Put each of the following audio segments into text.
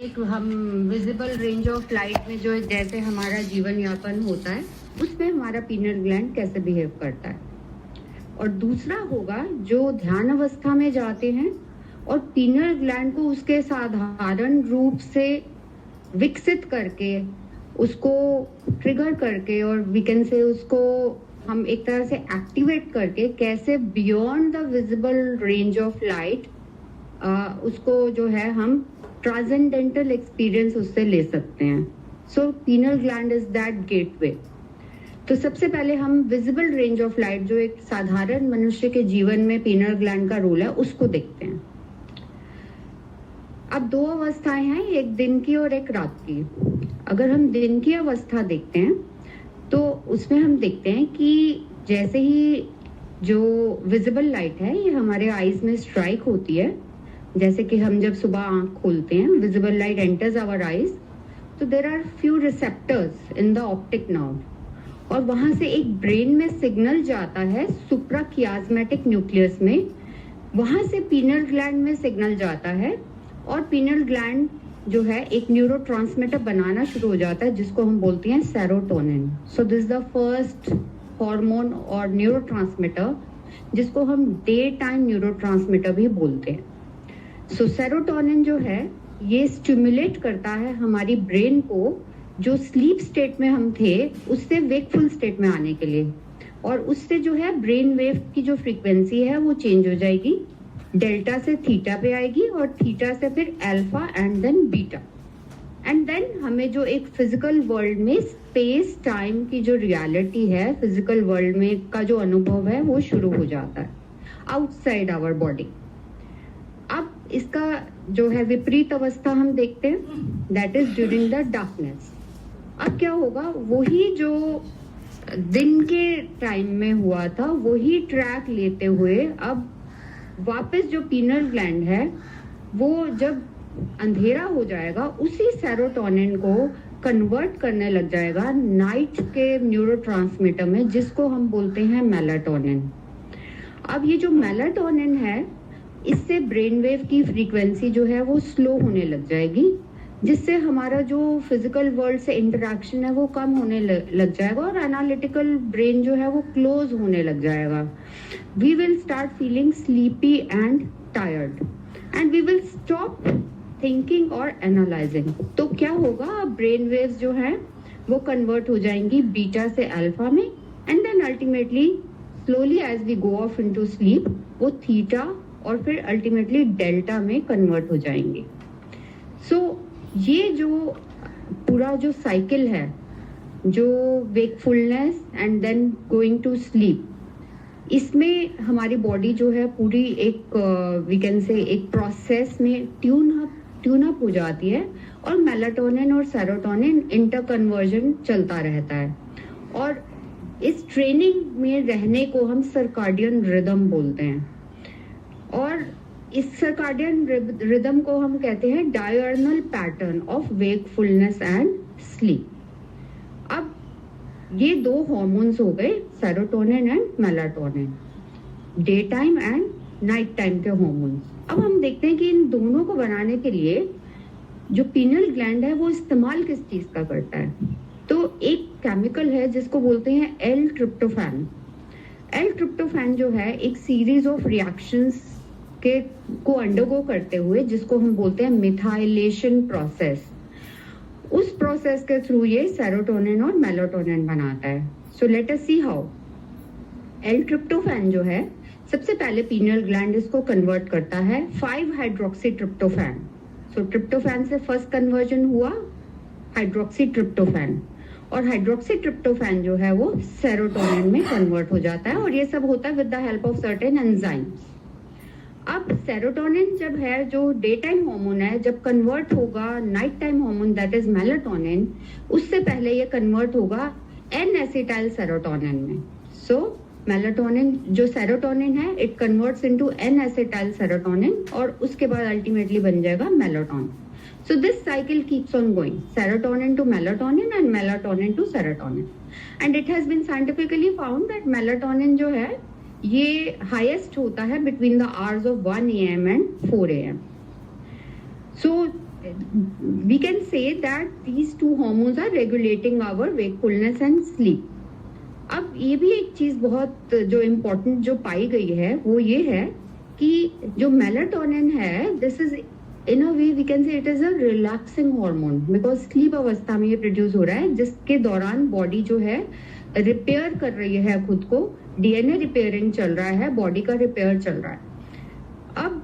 एक हम visible range of light में जो जैसे हमारा जीवन यापन होता है उसमें हमारा पीनल ग्लैंड कैसे बिहेव करता है। और दूसरा होगा जो ध्यान अवस्था में जाते हैं और पीनल ग्लैंड को उसके साधारण रूप से विकसित करके उसको ट्रिगर करके और वी कैन से उसको हम एक तरह से एक्टिवेट करके कैसे beyond the visible range of light उसको जो है हम ट्रांसेंडेंटल एक्सपीरियंस उससे ले सकते हैं। So pineal gland is that gateway. तो सबसे पहले हम विजिबल रेंज ऑफ लाइट जो एक साधारण मनुष्य के जीवन में पीनल ग्लैंड का रोल है उसको देखते हैं। अब दो अवस्थाएं हैं, एक दिन की और एक रात की। अगर हम दिन की अवस्था देखते हैं तो उसमें हम देखते हैं कि जैसे ही जो विजिबल लाइट है ये हमारे आईज में स्ट्राइक होती है, जैसे कि हम जब सुबह आंख खोलते हैं visible light enters our eyes, तो there are few receptors in the optic nerve और वहां से एक ब्रेन में सिग्नल जाता है सुप्राकियास्मेटिक न्यूक्लियस में, वहां से पीनल ग्लैंड में सिग्नल जाता है और पीनल ग्लैंड जो है एक न्यूरोट्रांसमीटर बनाना शुरू हो जाता है जिसको हम बोलते हैं serotonin. So this is the first hormone और न्यूरोट्रांसमीटर जिसको हम डे टाइम न्यूरोट्रांसमीटर भी बोलते हैं। सो सेरोटोनिन जो है ये स्टिमुलेट करता है हमारी ब्रेन को जो स्लीप स्टेट में हम थे उससे वेकफुल स्टेट में आने के लिए, और उससे जो है ब्रेन वेव की जो फ्रीक्वेंसी है वो चेंज हो जाएगी, डेल्टा से थीटा पे आएगी और थीटा से फिर alpha and then beta, and then हमें जो एक फिजिकल वर्ल्ड में स्पेस टाइम की जो रियलिटी है फिजिकल वर्ल्ड में का जो अनुभव है वो शुरू हो जाता है आउटसाइड आवर बॉडी। अब इसका जो है विपरीत अवस्था हम देखते हैं, that is during the darkness. अब क्या होगा, वही जो दिन के टाइम में हुआ था वही ट्रैक लेते हुए अब वापस जो पीनल ग्लैंड है वो जब अंधेरा हो जाएगा उसी सेरोटोनिन को कन्वर्ट करने लग जाएगा नाइट के न्यूरोट्रांसमीटर में जिसको हम बोलते हैं मेलाटोनिन। अब ये जो मेलाटोनिन है इससे ब्रेन वेव की फ्रीक्वेंसी जो है वो स्लो होने लग जाएगी, जिससे हमारा जो फिजिकल वर्ल्ड से इंटरेक्शन है वो कम होने लग जाएगा और एनालिटिकल ब्रेन जो है वो क्लोज होने लग जाएगा। We will start feeling sleepy and tired and we will stop thinking और एनालाइजिंग। तो क्या होगा, ब्रेन वेव्स जो है वो कन्वर्ट हो जाएंगी बीटा से अल्फा में and then ultimately slowly as we go off into sleep वो थीटा और फिर अल्टीमेटली डेल्टा में कन्वर्ट हो जाएंगे। सो ये जो पूरा जो साइकिल है जो wakefulness and then going to sleep, इसमें हमारी बॉडी जो है पूरी एक वी कैन से एक प्रोसेस में ट्यून अप हो जाती है और मेलाटोनिन और सेरोटोनिन इंटर कन्वर्जन चलता रहता है। और इस ट्रेनिंग में रहने को हम सर्काडियन रिदम बोलते हैं और इस सर्काडियन रिदम को हम कहते हैं diurnal pattern of wakefulness and sleep. अब ये दो हार्मोन्स हो गए serotonin and melatonin, day time and night time के हार्मोन्स। अब हम देखते हैं कि इन दोनों को बनाने के लिए जो पीनल ग्लैंड है वो इस्तेमाल किस चीज का करता है। तो एक केमिकल है जिसको बोलते हैं एल ट्रिप्टोफैन। एल ट्रिप्टोफैन जो है एक सीरीज ऑफ रिएक्शंस के को अंडरगो करते हुए जिसको हम बोलते हैं मिथाइलेशन प्रोसेस, उस प्रोसेस के थ्रू ये सेरोटोनिन और मेलाटोनिन बनाता है। So let us see how. L tryptophan जो है सबसे पहले पीनल ग्लैंड इसको कन्वर्ट करता है 5 हाइड्रोक्सी ट्रिप्टोफैन। सो ट्रिप्टोफैन से फर्स्ट कन्वर्जन हुआ हाइड्रोक्सी ट्रिप्टोफैन और हाइड्रोक्सी ट्रिप्टोफैन जो है वो सेरोटोनिन में कन्वर्ट हो जाता है और ये सब होता है with the help of certain enzymes. अब सेरोटोनिन जब है जो डे टाइम हार्मोन है जब कन्वर्ट होगा night time hormone that is melatonin, उससे पहले ये कन्वर्ट होगा एन एसिटाइल सेरोटोनिन में। सो मेलाटोनिन जो सेरोटोनिन है it converts into N acetyl serotonin और उसके बाद अल्टीमेटली बन जाएगा melatonin. So this cycle keeps on going, serotonin to melatonin and melatonin to serotonin, and it has been scientifically found that melatonin जो है ये हाईएस्ट होता है between the hours of 1 AM and 4 AM। So we can say that these two hormones are regulating our wakefulness and sleep. अब ये भी एक चीज बहुत जो इम्पोर्टेंट जो पाई गई है वो ये है कि जो मेलाटोनिन है, this is in a way we can say it is a relaxing hormone, because sleep अवस्था में ये प्रोड्यूस हो रहा है, जिसके दौरान बॉडी जो है रिपेयर कर रही है खुद को, डीएनए रिपेयरिंग चल रहा है, बॉडी का रिपेयर चल रहा है. अब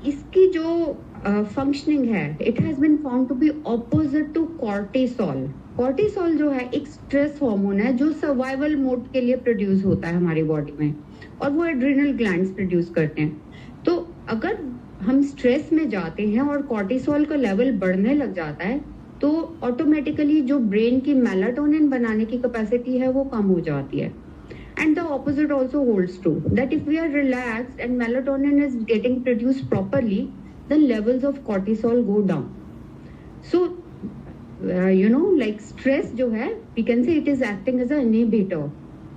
इसकी जो फंक्शनिंग है, it has been found to be opposite to cortisol. Cortisol जो है एक स्ट्रेस हार्मोन है जो सर्वाइवल मोड के लिए प्रोड्यूस होता है हमारी बॉडी में, और वो एड्रिनल ग्लैंड्स प्रोड्यूस करते हैं. तो अगर हम स्ट्रेस में जाते हैं और कॉर्टिसोल का लेवल बढ़ने लग जाता है, तो ऑटोमेटिकली जो ब्रेन की मेलाटोनिन बनाने की कैपेसिटी है वो कम हो जाती है. And the opposite also holds true, that if we are relaxed and melatonin is getting produced properly, then levels of cortisol go down. So, like stress जो है, we can say it is acting as an inhibitor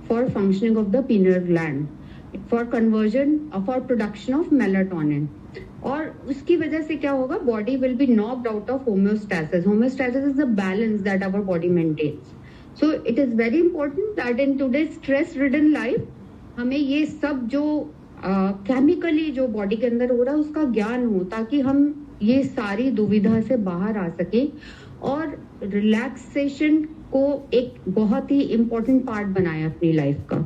for functioning of the pineal gland, for conversion for production of melatonin. और उसकी वजह से क्या होगा, body will be knocked out of homeostasis. Homeostasis is the balance that our body maintains. So it is very important that in today's stress-ridden life, हमें ये सब जो केमिकली जो बॉडी के अंदर हो रहा है उसका ज्ञान हो, ताकि हम ये सारी दुविधा से बाहर आ सके और रिलैक्सेशन को एक बहुत ही इम्पोर्टेंट पार्ट बनाए अपनी लाइफ का.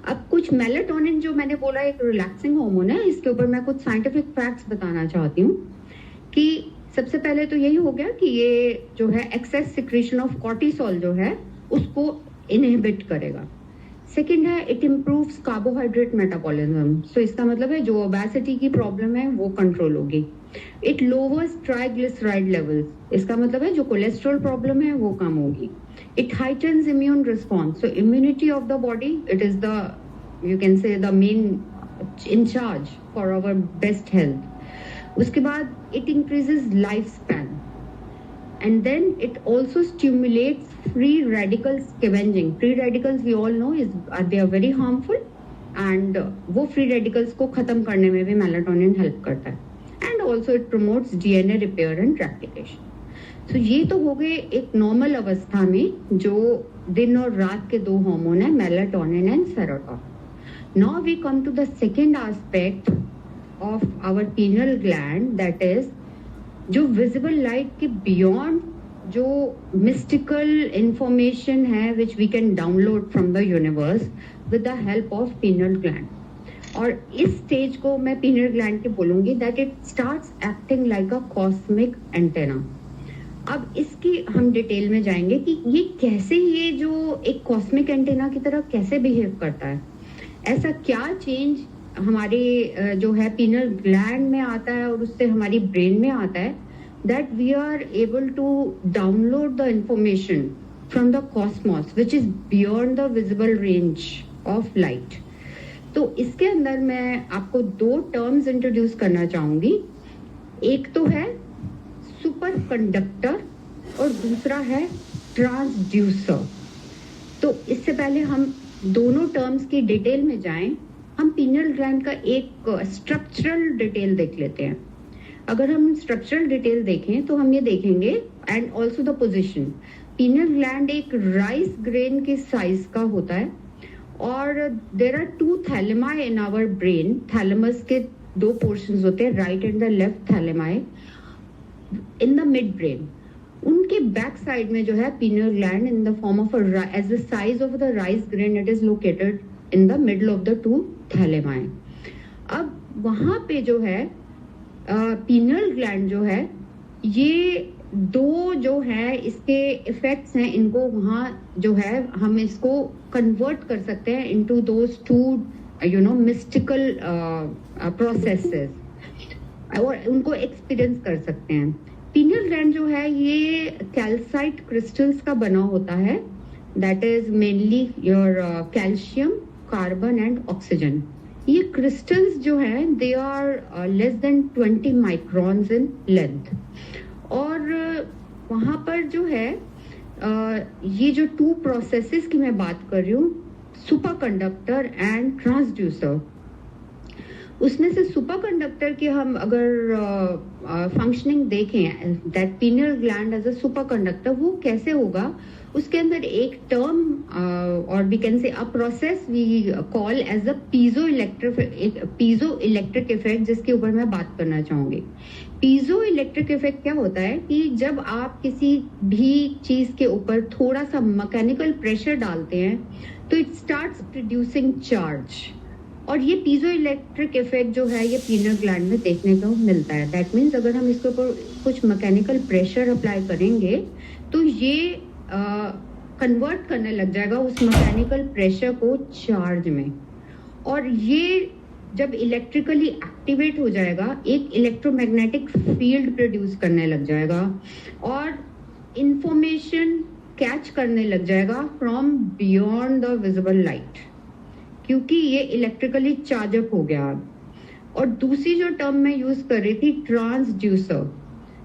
अब कुछ मेलाटोनिन जो मैंने बोला एक रिलैक्सिंग हार्मोन है, इसके ऊपर मैं कुछ साइंटिफिक फैक्ट्स बताना चाहती हूँ. कि सबसे पहले तो यही हो गया कि ये जो है एक्सेस सिक्रीशन ऑफ कॉर्टिसोल जो है उसको इनहिबिट करेगा. सेकंड है इट इम्प्रूव्स कार्बोहाइड्रेट मेटाबॉलिज्म. सो इसका मतलब है जो ओबेसिटी की प्रॉब्लम है वो कंट्रोल होगी. It louvers triglyceride levels. इसका मतलब है जो कोलेस्ट्रॉल प्रॉब्लम है वो कम होगी. It heightens immune response. So immunity of the body, it is the you can say the main in charge for our best health. उसके बाद it increases lifespan, and then it also stimulates free radical scavenging. Free radicals we all know they are very harmful, and वो free radicals को खत्म करने में भी melatonin help करता है. And also it promotes DNA repair and replication. So ये तो हो गए एक नॉर्मल अवस्था में जो दिन और रात के दो हार्मोन है, melatonin and serotonin. Now we come to the second aspect of our pineal gland, that is जो visible light के beyond जो mystical information है which we can download from the universe with the help of pineal gland. और इस stage को मैं pineal gland के बोलूंगी that it starts acting like a cosmic antenna. अब इसकी हम डिटेल में जाएंगे कि ये कैसे, ये जो एक कॉस्मिक एंटेना की तरह कैसे बिहेव करता है, ऐसा क्या चेंज हमारे जो है पिनल ग्लैंड में आता है और उससे हमारी ब्रेन में आता है, that we are able to download the information from the cosmos which is beyond the visible range of light. तो इसके अंदर मैं आपको दो टर्म्स इंट्रोड्यूस करना चाहूंगी. एक तो है सुपर कंडक्टर और दूसरा है ट्रांसड्यूसर. तो इससे पहले हम दोनों टर्म्स की डिटेल में जाएं, हम पिनियल ग्लैंड का एक स्ट्रक्चरल डिटेल देख लेते हैं. अगर हम स्ट्रक्चरल डिटेल देखें तो हम ये देखेंगे, and also the position. Pineal gland एक राइस ग्रेन के साइज का होता है, और there are two thalami in our brain. Thalamus के दो पोर्शंस होते हैं, right and the left thalami in the mid brain. उनके बैक साइड में जो है pineal gland in the form of as the size of the rice grain, it is located in the middle of the two थैलेमाई. अब वहां पे जो है pineal gland जो है, ये दो जो है इसके इफेक्ट्स हैं, इनको वहाँ जो है हम इसको कन्वर्ट कर सकते हैं into those two mystical processes, और उनको एक्सपीरियंस कर सकते हैं. पिनियल ग्लैंड जो है ये कैल्साइट क्रिस्टल्स का बना होता है, that is mainly your calcium, carbon and oxygen. ये क्रिस्टल्स जो है they are less than 20 microns in length. और वहाँ पर जो है ये जो टू प्रोसेसेस की मैं बात कर रही हूँ, सुपर कंडक्टर एंड ट्रांसड्यूसर, उसमें से सुपर कंडक्टर की हम अगर फंक्शनिंग देखें, that pineal gland as a superconductor, वो कैसे होगा? उसके अंदर एक टर्म और we can say a process we call as a piezoelectric effect, जिसके ऊपर मैं बात करना चाहूंगी। पीजो इलेक्ट्रिक इफेक्ट क्या होता है कि जब आप किसी भी चीज के ऊपर थोड़ा सा मैकेनिकल प्रेशर डालते हैं तो इट स्टार्ट्स प्रोड्यूसिंग चार्ज, और ये पीजो इलेक्ट्रिक इफेक्ट जो है ये पीनियल ग्लैंड में देखने को मिलता है। दैट मीन्स अगर हम इसके ऊपर कुछ मैकेनिकल प्रेशर अप्लाई करेंगे तो ये कन्वर्ट करने लग जाएगा उस मैकेनिकल प्रेशर को चार्ज में, और ये जब इलेक्ट्रिकली एक्टिवेट हो जाएगा एक इलेक्ट्रोमैग्नेटिक फील्ड प्रोड्यूस करने लग जाएगा और इंफॉर्मेशन कैच करने लग जाएगा from beyond the visible light, क्योंकि ये इलेक्ट्रिकली चार्ज अप हो गया। और दूसरी जो टर्म मैं यूज कर रही थी, ट्रांसड्यूसर।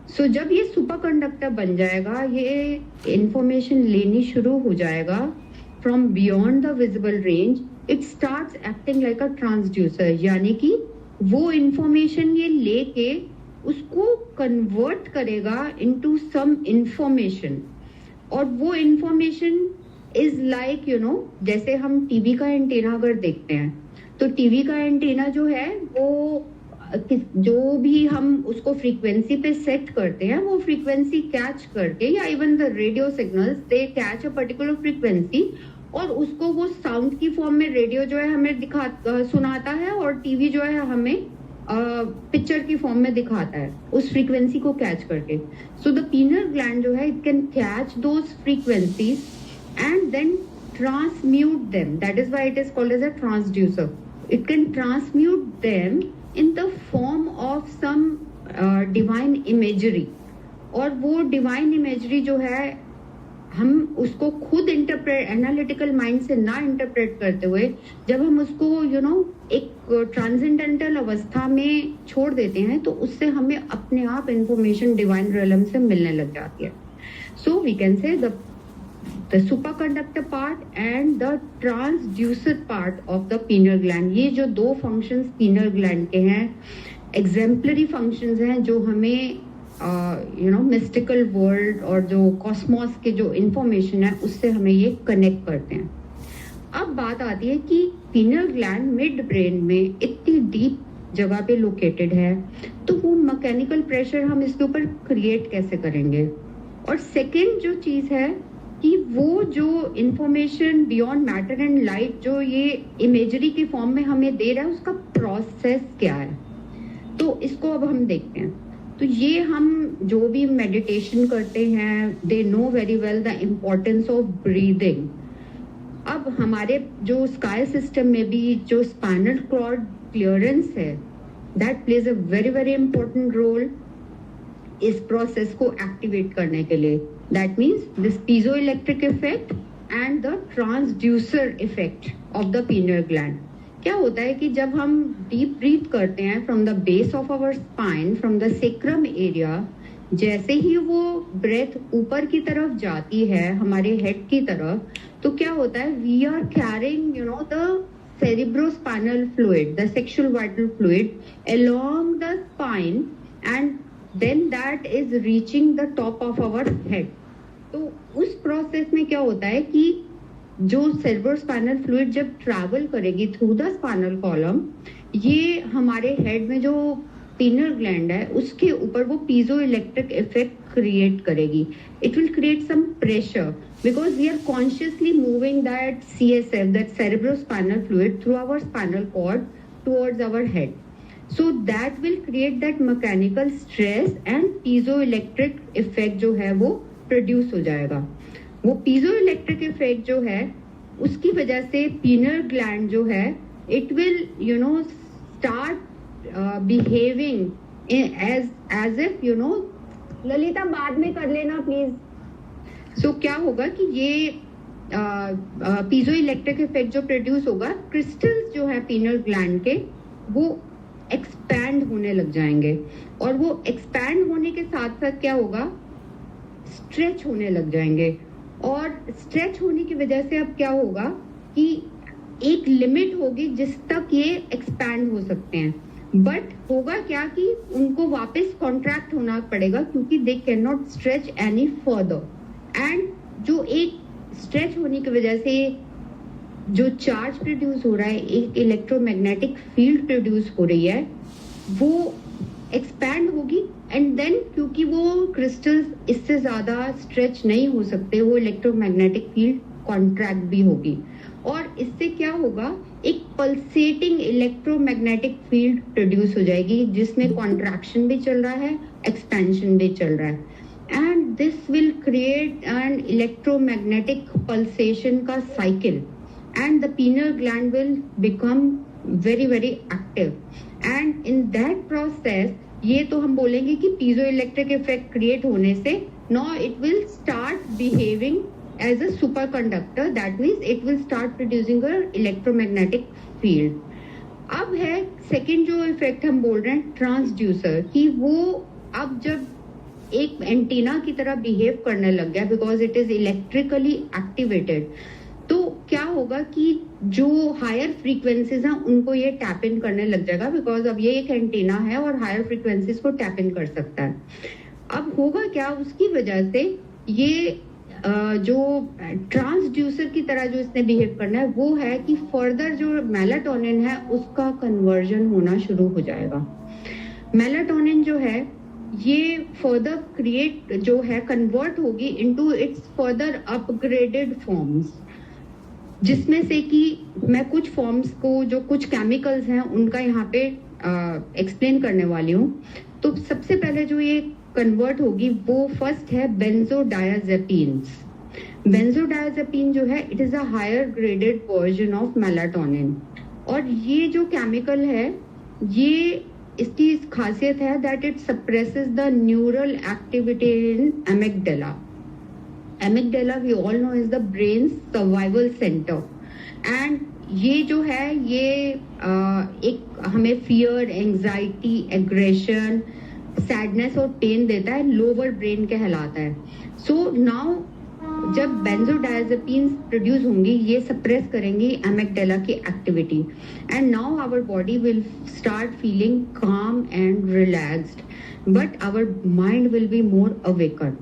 सो जब ये सुपर कंडक्टर बन जाएगा, ये इंफॉर्मेशन लेनी शुरू हो जाएगा from beyond the visible range, it starts acting like a transducer, यानी कि वो इंफॉर्मेशन ये लेके उसको कन्वर्ट करेगा इनटू सम इंफॉर्मेशन, और वो इंफॉर्मेशन इज लाइक जैसे हम टीवी का एंटीना अगर देखते हैं तो टीवी का एंटीना जो है वो जो भी हम उसको फ्रीक्वेंसी पे सेट करते हैं वो फ्रीक्वेंसी कैच करके, या even the radio signals they catch a particular frequency, और उसको वो साउंड की फॉर्म में रेडियो जो है हमें सुनाता है, और टीवी जो है हमें पिक्चर की फॉर्म में दिखाता है उस फ्रीक्वेंसी को कैच करके। सो द पीनियल ग्लैंड जो है it can catch those frequencies and then transmute them. That is why it is called as a transducer. It can transmute them in the form of some divine imagery. और वो divine imagery जो है हम उसको खुद interpret, analytical mind से ना interpret करते हुए जब हम उसको एक ट्रांसेंडेंटल अवस्था में छोड़ देते हैं तो उससे हमें अपने आप इंफॉर्मेशन डिवाइन रियलम से मिलने लग जाती है। So we can say the superconductor part and the transducer part of the pineal gland, ये जो दो functions pineal gland के हैं, exemplary functions हैं जो हमें mystical world और जो cosmos के जो information है उससे हमें ये connect करते हैं। अब बात आती है कि pineal gland mid brain में इतनी deep जगह पे located है, तो वो मैकेनिकल प्रेशर हम इसके ऊपर क्रिएट कैसे करेंगे? और सेकेंड जो चीज है कि वो जो information beyond matter and light जो ये इमेजरी की फॉर्म में हमें दे रहा है उसका प्रोसेस क्या है, तो इसको अब हम देखते हैं। तो ये हम जो भी मेडिटेशन करते हैं they know very well the importance of breathing. अब हमारे जो स्काई सिस्टम में भी जो स्पाइनल कॉर्ड क्लियरेंस है that plays a very very important role इस प्रोसेस को एक्टिवेट करने के लिए। That means this piezoelectric effect and the transducer effect of the pineal gland. क्या होता है कि जब हम डीप ब्रीथ करते हैं from the base of our spine, from the sacrum area, जैसे ही वो ब्रेथ ऊपर की तरफ जाती है हमारे हेड की तरफ, तो क्या होता है, we are carrying the cerebrospinal fluid, the sexual vital fluid along the spine, and then that is reaching the top of our head. तो उस प्रोसेस में क्या होता है कि जो cerebrospinal fluid जब ट्रैवल करेगी थ्रू द स्पाइनल कॉलम, ये हमारे हेड में जो पिनियल ग्लैंड है उसके ऊपर वो पीजो इलेक्ट्रिक इफेक्ट क्रिएट करेगी. It will create some pressure because we are consciously moving that CSF, that cerebrospinal fluid, through our spinal cord towards our head. So that will create that mechanical stress and piezoelectric effect जो है वो produce हो जाएगा. वो piezoelectric effect जो है उसकी वजह से pineal gland जो है it will start behaving as if Lalita बाद में कर लेना प्लीज. सो क्या होगा कि ये पीजो इलेक्ट्रिक इफेक्ट जो प्रोड्यूस होगा, क्रिस्टल्स जो है पीनियल ग्लैंड के वो एक्सपैंड होने लग जाएंगे, और वो एक्सपैंड होने के साथ साथ क्या होगा, स्ट्रेच होने लग जाएंगे. और स्ट्रेच होने की वजह से अब क्या होगा कि एक लिमिट होगी जिस तक ये एक्सपैंड हो सकते हैं. बट होगा क्या कि उनको वापस कॉन्ट्रैक्ट होना पड़ेगा क्योंकि they can not stretch any further. And जो एक स्ट्रेच होने की वजह से जो चार्ज प्रोड्यूस हो रहा है, एक इलेक्ट्रोमैग्नेटिक फील्ड प्रोड्यूस हो रही है, वो एक्सपैंड होगी। एंड देन क्योंकि वो क्रिस्टल्स इससे ज्यादा स्ट्रेच नहीं हो सकते, वो इलेक्ट्रोमैग्नेटिक फील्ड कॉन्ट्रैक्ट भी होगी और इससे क्या होगा, एक पल्सेटिंग इलेक्ट्रोमैग्नेटिक फील्ड प्रोड्यूस हो जाएगी जिसमें कॉन्ट्रैक्शन भी चल रहा है, एक्सपेंशन भी चल रहा है। And this will create an electromagnetic pulsation का cycle and the pineal gland will become very active and in that process ये तो हम बोलेंगे कि piezoelectric effect create होने से now it will start behaving as a superconductor, that means it will start producing a electromagnetic field। अब है second जो इफेक्ट हम बोल रहे हैं ट्रांसड्यूसर कि वो अब जब एक एंटीना की तरह बिहेव करने लग गया because it is electrically activated, तो क्या होगा कि जो हायर फ्रीक्वेंसीज हैं उनको ये टैप इन करने लग जाएगा बिकॉज अब ये एक एंटीना है और हायर फ्रीक्वेंसीज को टैप इन कर सकता है। अब होगा क्या, उसकी वजह से ये जो ट्रांसड्यूसर की तरह जो इसने बिहेव करना है वो है कि फर्दर जो मेलाटोनिन है उसका कन्वर्जन होना शुरू हो जाएगा। मेलाटोनिन जो है ये फर्दर क्रिएट जो है कन्वर्ट होगी into its further upgraded forms, जिसमें से कि मैं कुछ फॉर्म्स को जो कुछ केमिकल्स हैं उनका यहाँ पे एक्सप्लेन करने वाली हूँ। तो सबसे पहले जो ये कन्वर्ट होगी वो फर्स्ट है बेंजोडायाजेपिन्स। बेंजोडायाजेपिन जो है it is a higher graded version of melatonin और ये जो केमिकल है ये इसकी खासियत है that it suppresses the neural activity in amygdala. Amygdala we all know is the brain's survival center and ये जो है ये एक हमें फियर, एंजाइटी, एग्रेशन, सैडनेस और पेन देता है, लोअर ब्रेन कहलाता है। सो नाउ जब बेंजोडायजेपिन्स प्रोड्यूस होंगी ये सप्रेस करेंगी एमिगडाला की activity and now our body will start feeling calm and relaxed but our mind will be more awaken.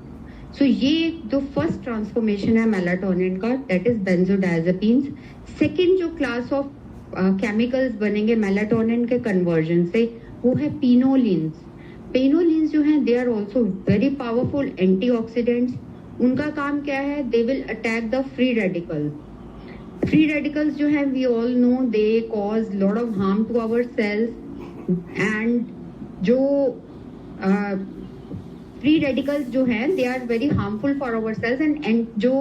So ये जो फर्स्ट ट्रांसफॉर्मेशन है मेलाटोनिन का दैट इज बेंजोडायजेपिन्स। सेकंड जो क्लास ऑफ केमिकल्स बनेंगे melatonin के conversion से वो है पिनोलिन्स। पिनोलिन्स जो हैं they are also very powerful antioxidants. उनका काम क्या है, they will attack the free radicals. Free radicals जो है we all know they cause lot of harm to our cells and जो फ्री रेडिकल्स जो हैं they are very harmful for our cells and जो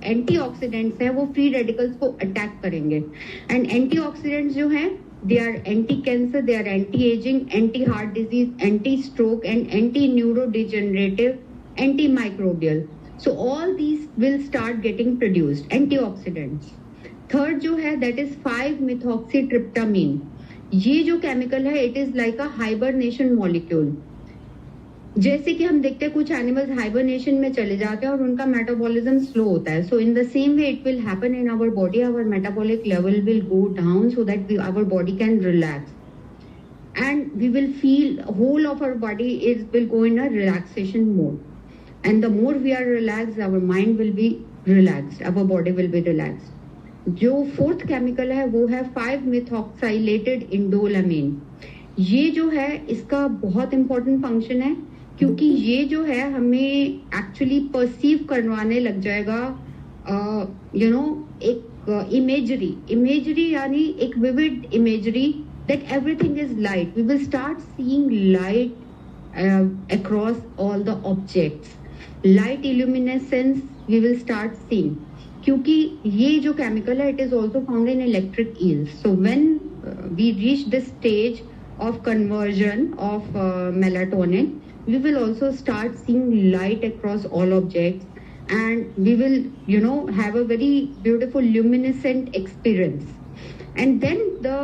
एंटीऑक्सीडेंट्स हैं वो free radicals को attack करेंगे। एंड एंटीऑक्सीडेंट्स जो हैं they are anti cancer, they are anti aging, anti heart disease, anti stroke and anti neurodegenerative, anti microbial. So all these will start getting produced antioxidants. Third जो है that is 5-methoxytryptamine। ये जो chemical है it is like a hibernation molecule. जैसे कि हम देखते हैं कुछ एनिमल्स हाइबरनेशन में चले जाते हैं और उनका मेटाबॉलिज्म स्लो होता है। So in the same way it will happen in our body, our metabolic level will go down so that our body can relax and we will feel whole of our body is will go in a relaxation mode and the more we are relaxed our mind will be relaxed, our body will be relaxed. जो fourth chemical है वो है 5-methoxylated इंडोलामीन। ये जो है इसका बहुत important function है क्योंकि ये जो है हमें एक्चुअली परसीव करवाने लग जाएगा एक इमेजरी यानी एक vivid imagery that everything is light. We will start seeing light across all the objects, light illuminescence we will start seeing क्योंकि ये जो केमिकल है it is also found in electric eels. So when we reach this stage of conversion of melatonin, we will also start seeing light across all objects and we will have a very beautiful luminescent experience. And then the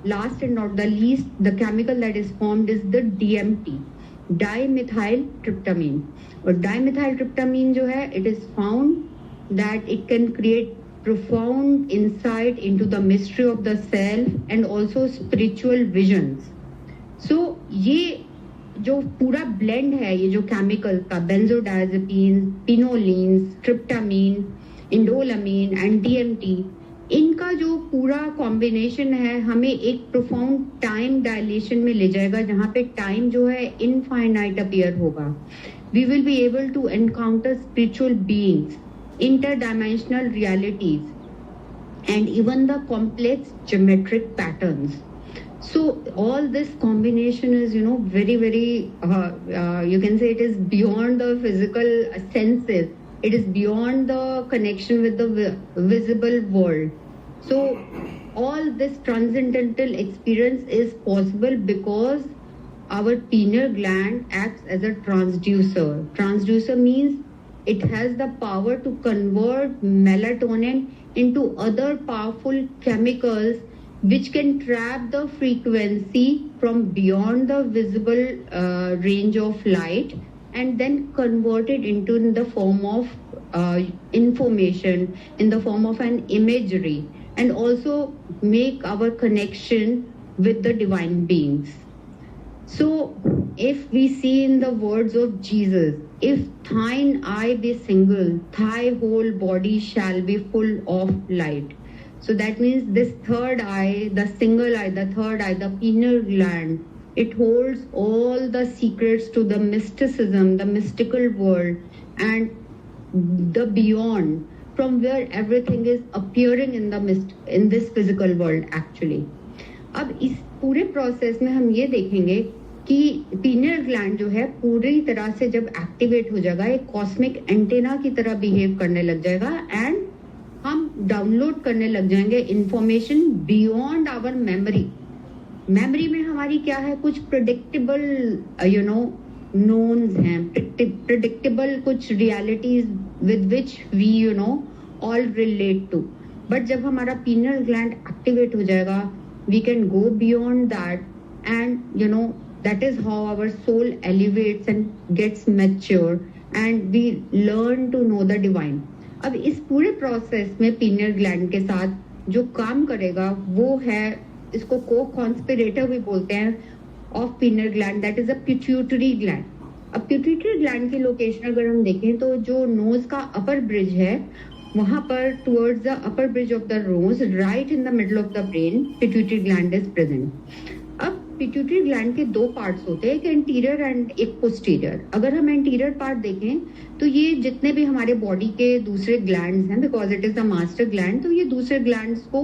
last and not the least, the chemical that is formed is the DMT, dimethyltryptamine. और dimethyltryptamine जो है it is found that it can create profound insight into the mystery of the self and also spiritual visions. सो ये जो पूरा blend है, ये जो chemical का बेंजोडायजेपिन, पिनोलिन, ट्रिप्टामीन, इंडोलामीन एंड डीएमटी, इनका जो पूरा कॉम्बिनेशन है हमें एक प्रोफाउंड टाइम डायलेशन में ले जाएगा, जहां पे टाइम जो है इनफाइनाइट अपीयर होगा. We will be able to encounter spiritual beings, interdimensional realities, and even the complex geometric patterns. So all this combination is, very, very, you can say it is beyond the physical senses. It is beyond the connection with the visible world. So all this transcendental experience is possible because our pineal gland acts as a transducer. Transducer means it has the power to convert melatonin into other powerful chemicals which can trap the frequency from beyond the visible range of light and then convert it into in the form of information, in the form of an imagery, and also make our connection with the divine beings. So if we see in the words of Jesus, if thine eye be single, thy whole body shall be full of light. So that means this third eye, the single eye, the third eye, the pineal gland, it holds all the secrets to the mysticism, the mystical world, and the beyond, from where everything is appearing in the in this physical world actually. अब इस पूरे process में हम ये देखेंगे कि pineal gland जो है पूरी तरह से जब एक्टिवेट हो जाएगा, एक कॉस्मिक एंटेना की तरह बिहेव करने लग जाएगा एंड हम डाउनलोड करने लग जाएंगे information beyond our memory. Memory में हमारी क्या है, कुछ प्रिडिक्टेबल नोन्स हैं, प्रिडिक्टेबल कुछ realities with which we all relate to. But जब हमारा पिनियल ग्लैंड एक्टिवेट हो जाएगा, we can go beyond that and that is how our soul elevates and gets mature and we learn to know the divine. अब इस पूरे process में pineal gland के साथ जो काम करेगा वो है, इसको को कॉन्स्पिरेटर भी बोलते हैं of pineal gland, that is a pituitary gland. अब पिट्यूटरी ग्लैंड की लोकेशन अगर हम देखें तो जो नोज का अपर ब्रिज है वहां पर towards the upper bridge of the nose, right in the middle of the brain, pituitary gland is present. अब पिट्यूटरी ग्लैंड के दो पार्ट्स होते हैं, एक एंटीरियर एंड एक पोस्टीरियर. अगर हम एंटीरियर पार्ट देखें तो ये जितने भी हमारे बॉडी के दूसरे ग्लैंड्स हैं, because it is the master gland, तो ये दूसरे ग्लैंड्स को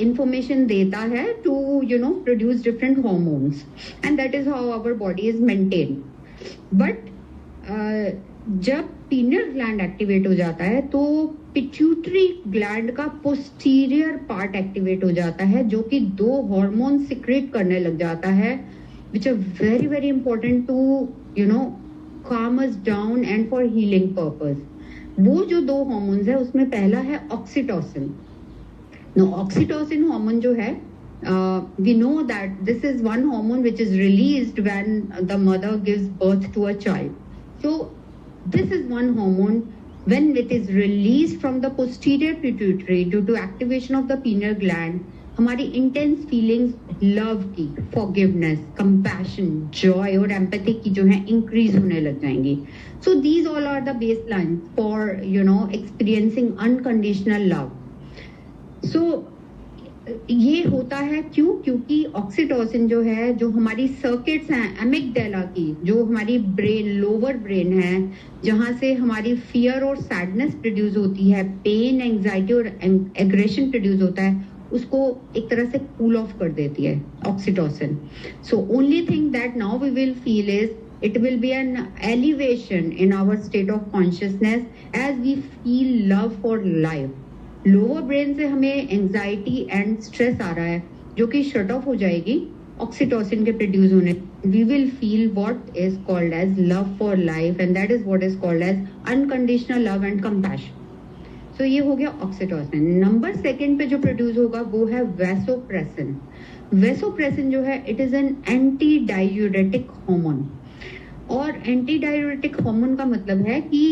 इंफॉर्मेशन देता है to produce different hormones and that is how our body is maintain. But जब पिनियल ग्लैंड एक्टिवेट हो जाता है तो पिट्यूटरी ग्लैंड का पोस्टीरियर पार्ट एक्टिवेट हो जाता है, जो कि दो हार्मोन सिक्रेट करने लग जाता है which are very very important to calm us down and for healing purpose. वो जो दो हार्मोन्स है उसमें पहला है ऑक्सीटोसिन. ऑक्सीटोसिन हार्मोन जो है, we know that this is one hormone which is released when the mother gives birth to a child. So this is one hormone when it is released from the posterior pituitary due to activation of the pineal gland, हमारी intense feelings love की, forgiveness, compassion, joy और empathy की जो है increase होने लग जाएंगी. So these all are the baselines for experiencing unconditional love. So ये होता है क्यों? क्योंकि ऑक्सीटोसिन जो है, जो हमारी सर्किट्स हैं एमिगडाला की, जो हमारी ब्रेन, लोअर ब्रेन है, जहां से हमारी फियर और सैडनेस प्रोड्यूस होती है, पेन, एंजाइटी और एग्रेशन प्रोड्यूस होता है, उसको एक तरह से कूल ऑफ कर देती है oxytocin. So only thing that now we will feel is it will be an elevation in our state of consciousness as we feel love for life. Lower brain से हमें एंजाइटी एंड स्ट्रेस आ रहा है जो कि shut off हो जाएगी oxytocin के produce होने. We will feel what is called as love for life and that is what is called as unconditional love and compassion. So ये हो गया ऑक्सीटोसिन. नंबर सेकंड पे जो प्रोड्यूस होगा वो है वैसोप्रेसिन. वैसोप्रेसिन जो है it is an anti diuretic hormone. और एंटी डायूरेटिक हार्मोन का मतलब है कि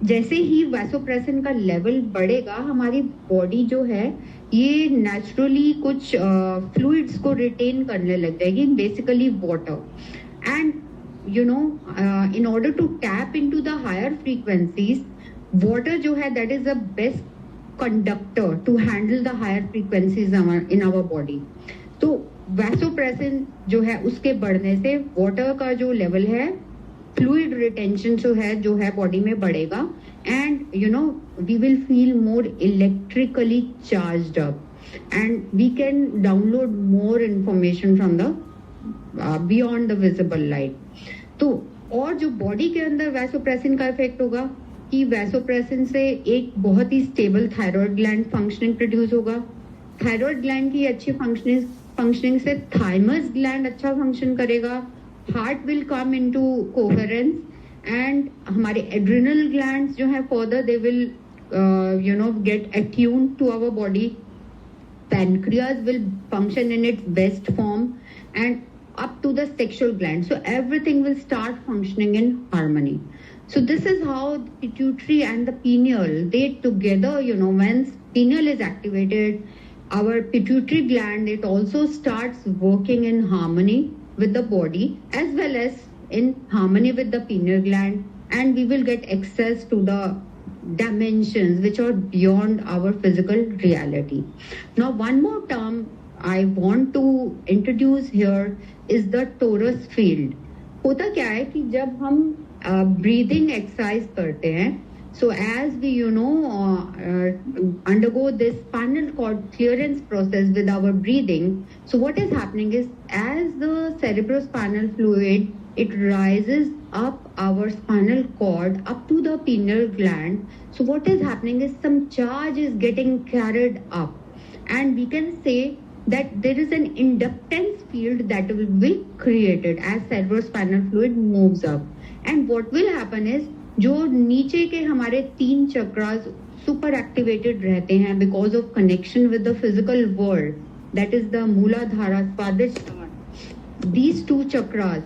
जैसे ही वैसोप्रेसिन का लेवल बढ़ेगा, हमारी बॉडी जो है ये नेचुरली कुछ फ्लूइड्स को रिटेन करने लग जाएगी, basically water. And you know, in order to tap into the higher frequencies, water जो है that is the best conductor to handle the higher frequencies in our body. तो वैसोप्रेसिन जो है उसके बढ़ने से वाटर का जो लेवल है, फ्लूइड रिटेंशन जो है बॉडी में बढ़ेगा, and you know we will feel more electrically charged up, and we can download more information from the beyond the visible light. तो और जो बॉडी के अंदर वैसोप्रेसिन का इफेक्ट होगा कि वैसोप्रेसिन से एक बहुत ही stable thyroid gland functioning produce होगा। थायराइड ग्लैंड की अच्छी फंक्शनिंग से थाइमस ग्लैंड अच्छा फंक्शन करेगा, heart will come into coherence, and हमारे एड्रिनल ग्लैंड्स जो है further they will get attune to our body, pancreas will function in its best form, and up to the sexual gland, so everything will start functioning in harmony. So this is how pituitary and the pineal, they together, when pineal is activated, our pituitary gland, it also starts working in harmony with the body as well as in harmony with the pineal gland, and we will get access to the dimensions which are beyond our physical reality. Now, one more term I want to introduce here is the torus field. होता क्या है कि जब हम breathing exercise करते हैं, so as we undergo this spinal cord clearance process with our breathing, so what is happening is as the cerebrospinal fluid, it rises up our spinal cord up to the pineal gland. So what is happening is some charge is getting carried up, and we can say that there is an inductance field that will be created as cerebrospinal fluid moves up. And what will happen is जो नीचे के हमारे 3 chakras super activated रहते हैं because of connection with the physical world, that is the Mooladhara, Swadhisthana, these 2 chakras.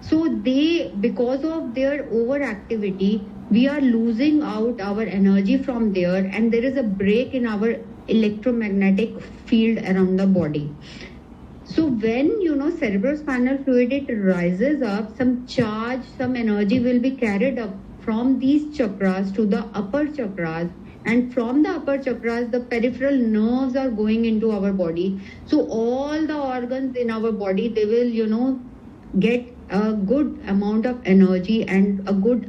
So they, because of their overactivity, we are losing out our energy from there, and there is a break in our electromagnetic field around the body. So when cerebrospinal fluid, it rises up, some charge, some energy will be carried up from these chakras to the upper chakras, and from the upper chakras the peripheral nerves are going into our body. So all the organs in our body, they will get a good amount of energy and a good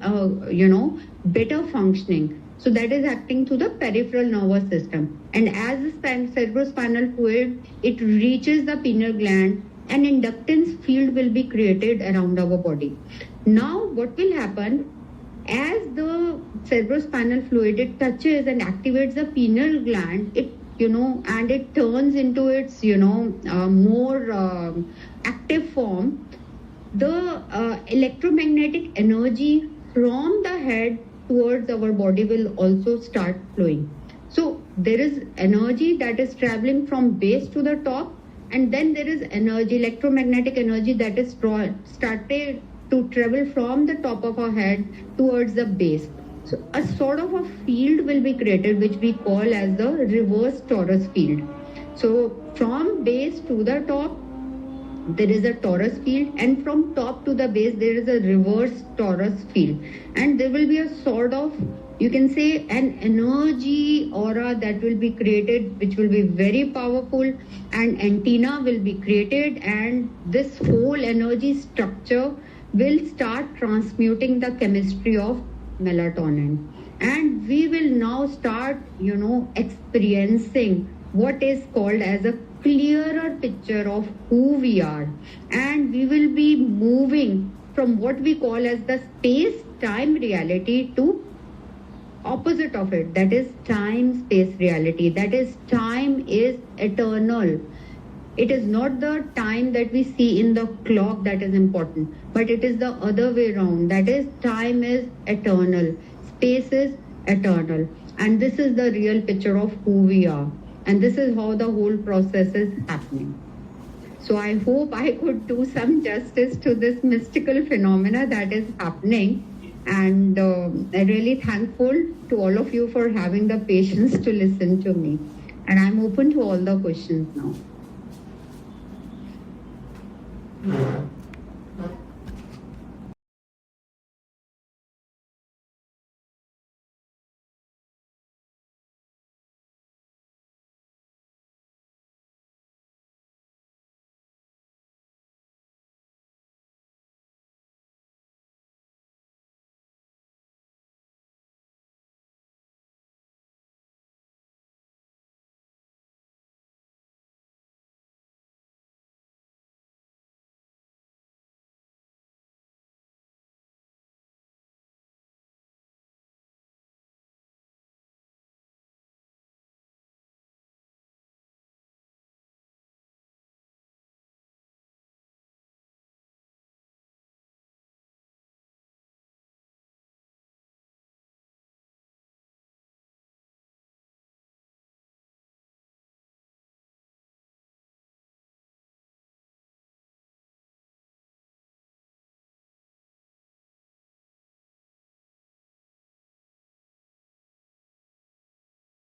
better functioning. So that is acting to the peripheral nervous system, and as the cerebrospinal fluid, it reaches the pineal gland, an inductance field will be created around our body. Now what will happen, as the cerebrospinal fluid, it touches and activates the pineal gland, it and it turns into its more active form, the electromagnetic energy from the head towards our body will also start flowing. So there is energy that is traveling from base to the top, and then there is energy, electromagnetic energy, that is started to travel from the top of our head towards the base. So a sort of a field will be created which we call as the reverse torus field. So from base to the top, there is a torus field, and from top to the base there is a reverse torus field, and there will be a sort of, you can say, an energy aura that will be created, which will be very powerful, and antenna will be created, and this whole energy structure will start transmuting the chemistry of melatonin, and we will now start experiencing what is called as a clearer picture of who we are, and we will be moving from what we call as the space-time reality to opposite of it, that is time-space reality. That is, time is eternal. It is not the time that we see in the clock that is important, but it is the other way around. That is, time is eternal, space is eternal, and this is the real picture of who we are. And this is how the whole process is happening. So I hope I could do some justice to this mystical phenomena that is happening. And I'm really thankful to all of you for having the patience to listen to me. And I'm open to all the questions now.